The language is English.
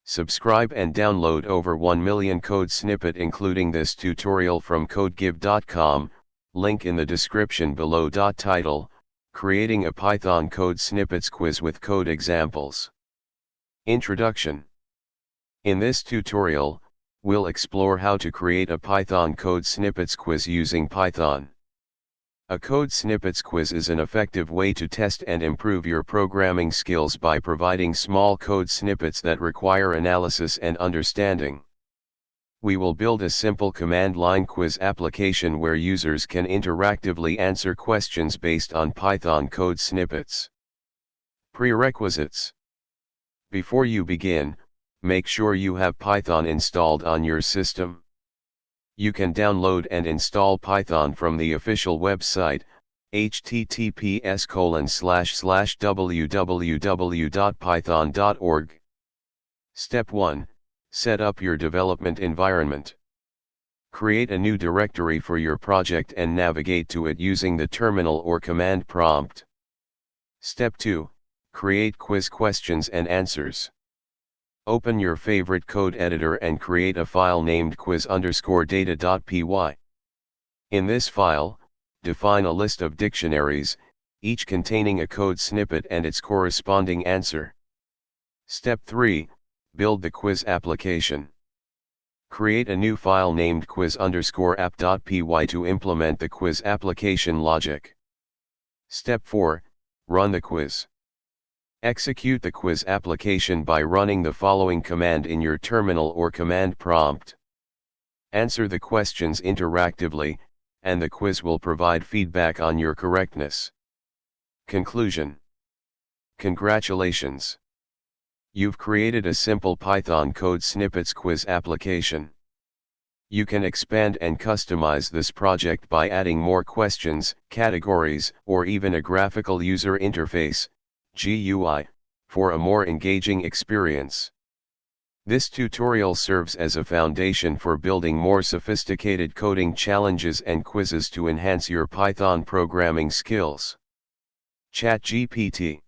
Subscribe and download over 1 million code snippet including this tutorial from codegive.com, link in the description below. Title: Creating a Python Code Snippets Quiz with Code Examples. Introduction. In this tutorial, we'll explore how to create a Python Code Snippets Quiz using Python. A code snippets quiz is an effective way to test and improve your programming skills by providing small code snippets that require analysis and understanding. We will build a simple command line quiz application where users can interactively answer questions based on Python code snippets. Prerequisites. Before you begin, make sure you have Python installed on your system. You can download and install Python from the official website, https://www.python.org. Step 1. Set up your development environment. Create a new directory for your project and navigate to it using the terminal or command prompt. Step 2. Create quiz questions and answers. Open your favorite code editor and create a file named quiz_data.py. In this file, define a list of dictionaries, each containing a code snippet and its corresponding answer. Step 3. Build the quiz application. Create a new file named quiz_app.py to implement the quiz application logic. Step 4. Run the quiz. Execute the quiz application by running the following command in your terminal or command prompt. Answer the questions interactively, and the quiz will provide feedback on your correctness. Conclusion. Congratulations! You've created a simple Python code snippets quiz application. You can expand and customize this project by adding more questions, categories, or even a graphical user interface, GUI, for a more engaging experience. This tutorial serves as a foundation for building more sophisticated coding challenges and quizzes to enhance your Python programming skills. ChatGPT.